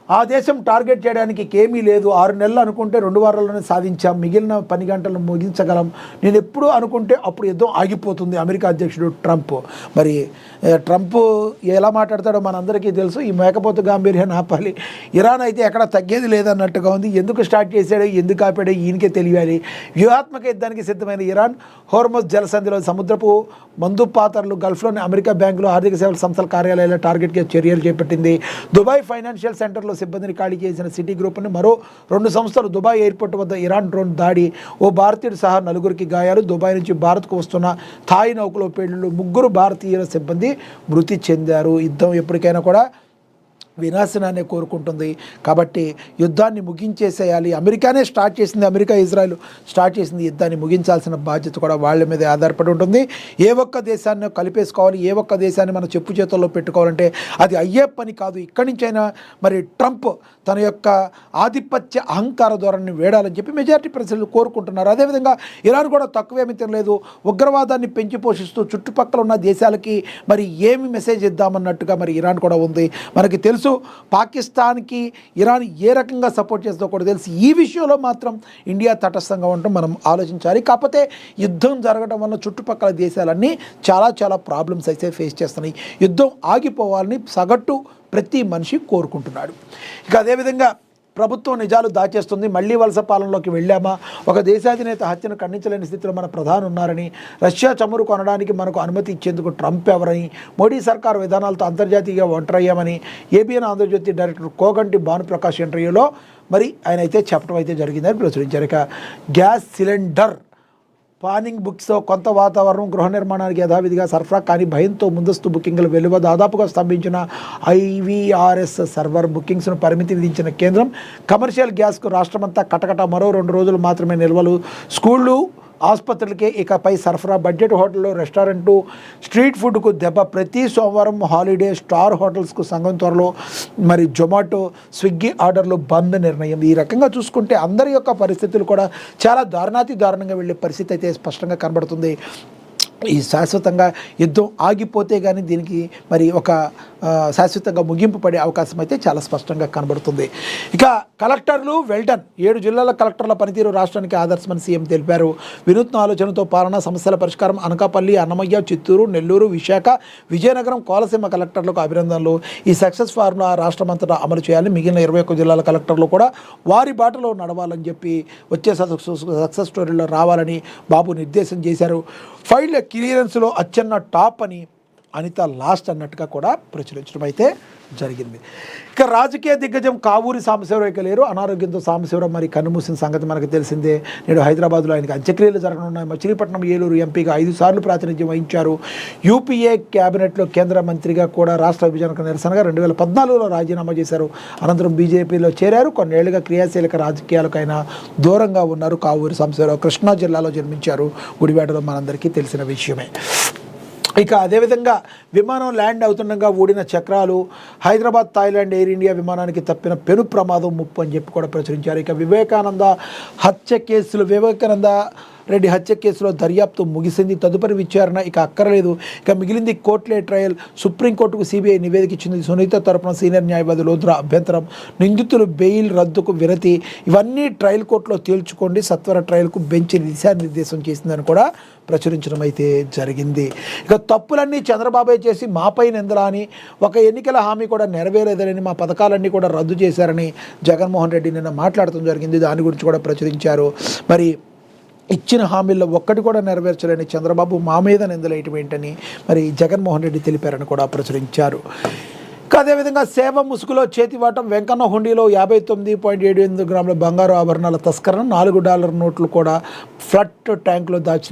ఆ దేశం టార్గెట్ చేయడానికి ఏమీ లేదు. 6 నెలలు అనుకుంటే 2 వారాల్లోనే సాధించాం, మిగిలిన 10 గంటలను ముగించగలం. నేను ఎప్పుడు అనుకుంటే అప్పుడు యుద్ధం ఆగిపోతుంది. అమెరికా అధ్యక్షుడు ట్రంప్. మరి ట్రంప్ ఎలా మాట్లాడతాడో మనందరికీ తెలుసు. ఈ మేకపోతు గాంభీర్యాన్ని ఆపాలి. ఇరాన్ అయితే ఎక్కడ తగ్గేది లేదన్నట్టుగా ఉంది. ఎందుకు స్టార్ట్ చేశాడో, ఎందుకు ఆపాడో ఈయనకే తెలియాలి. వ్యూహాత్మక యుద్ధానికి సిద్ధమైన ఇరాన్ హోర్మజ్ జలసంధిలో సముద్రపు మందుపాతర్లు, గల్ఫ్లోని అమెరికా బ్యాంకులు, ఆర్థిక సేవల సంస్థల కార్యాలయాల టార్గెట్గా చర్యలు చేపట్టింది. దుబాయ్ ఫైనాన్షియల్ సెంటర్లో సిబ్బందిని ఖాళీ చేసిన సిటీ గ్రూప్ని మరో 2 సంస్థలు. దుబాయ్ ఎయిర్పోర్ట్ వద్ద ఇరాన్ డ్రోన్ దాడి, ఓ భారతీయుడు సహా 4 గాయాలు. దుబాయ్ నుంచి భారత్కు వస్తున్న థాయ్ నౌకలో పేలుళ్లు, 3 భారతీయుల సిబ్బంది మృతి చెందారు. యుద్ధం ఎప్పటికైనా కూడా వినాశనాన్ని కోరుకుంటుంది. కాబట్టి యుద్ధాన్ని ముగించేసేయాలి. అమెరికానే స్టార్ట్ చేసింది, అమెరికా ఇజ్రాయెల్ స్టార్ట్ చేసింది. యుద్ధాన్ని ముగించాల్సిన బాధ్యత కూడా వాళ్ళ మీద ఆధారపడి ఉంటుంది. ఏ ఒక్క దేశాన్ని కలిపేసుకోవాలి, ఏ ఒక్క దేశాన్ని మన చెప్పు చేతుల్లో పెట్టుకోవాలంటే అది అయ్యే పని కాదు. ఇక్కడి నుంచైనా మరి ట్రంప్ తన యొక్క ఆధిపత్య అహంకార ధోరణిని వేడాలని చెప్పి మెజారిటీ ప్రజలు కోరుకుంటున్నారు. అదేవిధంగా ఇరాన్ కూడా తక్కువేమీ తినలేదు. ఉగ్రవాదాన్ని పెంచి పోషిస్తూ చుట్టుపక్కల ఉన్న దేశాలకి మరి ఏమి మెసేజ్ ఇద్దామన్నట్టుగా మరి ఇరాన్ కూడా ఉంది. మనకి తెలుసు పాకిస్తాన్కి ఇరాన్ ఏ రకంగా సపోర్ట్ చేస్తుందో కూడా తెలుసు. ఈ విషయంలో మాత్రం ఇండియా తటస్థంగా ఉండటం మనం ఆలోచించాలి. కాకపోతే యుద్ధం జరగడం వల్ల చుట్టుపక్కల దేశాలన్నీ చాలా ప్రాబ్లమ్స్ అయితే ఫేస్ చేస్తున్నాయి. యుద్ధం ఆగిపోవాలని సగటు ప్రతి మనిషి కోరుకుంటున్నాడు. ఇక అదేవిధంగా ప్రభుత్వం నిజాలు దాచేస్తుంది. మళ్లీ వలస పాలనలోకి వెళ్ళామా? ఒక దేశాధినేత హత్యను ఖండించలేని స్థితిలో మన ప్రధాని ఉన్నారని, రష్యా చమురు కొనడానికి మనకు అనుమతి ఇచ్చేందుకు ట్రంప్ ఎవరని, మోడీ సర్కారు విధానాలతో అంతర్జాతీయంగా ఒంటరయ్యామని ఏబిఎన్ ఆంధ్రజ్యోతి డైరెక్టర్ కోగంటి భానుప్రకాష్ ఇంటర్వ్యూలో మరి ఆయన అయితే చెప్పడం అయితే జరిగిందని ప్రచురించారు. ఇక గ్యాస్ సిలిండర్ పానింగ్ బుక్స్తో కొంత వాతావరణం, గృహ నిర్మాణానికి యథావిధిగా సరఫరా కానీ భయంతో ముందస్తు బుకింగ్ల వెలువ, దాదాపుగా స్తంభించిన IVRS సర్వర్ బుకింగ్స్ను పరిమితి విధించిన కేంద్రం, కమర్షియల్ గ్యాస్కు రాష్ట్రమంతా కటకట, మరో 2 రోజులు మాత్రమే నిల్వలు, స్కూళ్ళు ఆసుపత్రులకే ఇకపై సరఫరా, బడ్జెట్ హోటల్లో రెస్టారెంటు స్ట్రీట్ ఫుడ్కు దెబ్బ, ప్రతి సోమవారం హాలిడే, స్టార్ హోటల్స్కు సంఘం త్వరలో, మరి జొమాటో స్విగ్గీ ఆర్డర్లు బంద్ నిర్ణయం. ఈ రకంగా చూసుకుంటే అందరి యొక్క పరిస్థితులు కూడా చాలా దారుణంగా వెళ్ళే పరిస్థితి అయితే స్పష్టంగా కనబడుతుంది. ఈ శాశ్వతంగా యుద్ధం ఆగిపోతే కానీ దీనికి మరి ఒక శాశ్వతంగా ముగింపు పడే అవకాశం అయితే చాలా స్పష్టంగా కనబడుతుంది. ఇక కలెక్టర్లు వెల్డన్, 7 జిల్లాల కలెక్టర్ల పనితీరు రాష్ట్రానికి ఆదర్శమని సీఎం తెలిపారు. వినూత్న ఆలోచనతో పాలన, సమస్యల పరిష్కారం, అనకాపల్లి, అన్నమయ్య, చిత్తూరు, నెల్లూరు, విశాఖ, విజయనగరం, కోనసీమ కలెక్టర్లకు అభినందనలు. ఈ సక్సెస్ ఫార్ములా రాష్ట్రమంతటా అమలు చేయాలి. మిగిలిన 21 జిల్లాల కలెక్టర్లు కూడా వారి బాటలో నడవాలని చెప్పి వచ్చే సక్సెస్ స్టోరీలో రావాలని బాబు నిర్దేశం చేశారు. ఫైళ్ళ క్లియరెన్స్లో అచ్చెన్న టాప్ అని, అనిత లాస్ట్ అన్నట్టుగా కూడా ప్రచురించడం అయితే జరిగింది. ఇక రాజకీయ దిగ్గజం కావూరి సాంబశివరావు ఇక లేరు. అనారోగ్యంతో సాంబశివరావు మరి కన్నుమూసిన సంగతి మనకు తెలిసిందే. నేడు హైదరాబాద్లో ఆయనకి అంత్యక్రియలు జరగనున్నాయి. మచిలీపట్నం, ఏలూరు ఎంపీగా 5 సార్లు ప్రాతినిధ్యం వహించారు. యూపీఏ క్యాబినెట్లో కేంద్ర మంత్రిగా కూడా రాష్ట్ర విభజనకు నిరసనగా 2014లో రాజీనామా చేశారు. అనంతరం బీజేపీలో చేరారు. కొన్నేళ్లుగా క్రియాశీలక రాజకీయాలకు ఆయన దూరంగా ఉన్నారు. కావూరి సాంబశివరావు కృష్ణా జిల్లాలో జన్మించారు. గుడివాడలో మనందరికీ తెలిసిన విషయమే. ఇక అదేవిధంగా విమానం ల్యాండ్ అవుతుండగా ఊడిన చక్రాలు, హైదరాబాద్ థాయిలాండ్ ఎయిర్ ఇండియా విమానానికి తప్పిన పెను ప్రమాదం ముప్పు అని చెప్పి కూడా ప్రచురించారు. ఇక వివేకానంద రెడ్డి హత్య కేసులో దర్యాప్తు ముగిసింది. తదుపరి విచారణ ఇక అక్కర్లేదు. ఇక మిగిలింది కోర్టులే ట్రయల్. సుప్రీంకోర్టుకు సిబిఐ నివేదిక ఇచ్చింది. సునీత తరపున సీనియర్ న్యాయవాది లోద్రా అభ్యంతరం, నిందితులు బెయిల్ రద్దుకు విరతి, ఇవన్నీ ట్రయల్ కోర్టులో తేల్చుకోండి, సత్వర ట్రయల్కు బెంచ్ దిశానిర్దేశం చేసిందని కూడా ప్రచురించడం అయితే జరిగింది. ఇక తప్పులన్నీ చంద్రబాబే చేసి మాపై నిందలా అని, ఒక ఎన్నికల హామీ కూడా నెరవేరేదని, మా పథకాలన్నీ కూడా రద్దు చేశారని జగన్మోహన్ రెడ్డి నిన్న మాట్లాడటం జరిగింది. దాని గురించి కూడా ప్రచురించారు. మరి ఇచ్చిన హామీల్లో ఒక్కటి కూడా నెరవేర్చలేని చంద్రబాబు మా మీద నిందలేయటం ఏంటని మరి జగన్మోహన్ రెడ్డి తెలిపారని కూడా ప్రచురించారు. అదేవిధంగా సేవ ముసుగులో చేతివాటం, వెంకన్న హుండీలో 59.78 గ్రాముల బంగారు ఆభరణాల తస్కరణ, $4 నోట్లు కూడా ఫ్లడ్ ట్యాంకులో దాచిన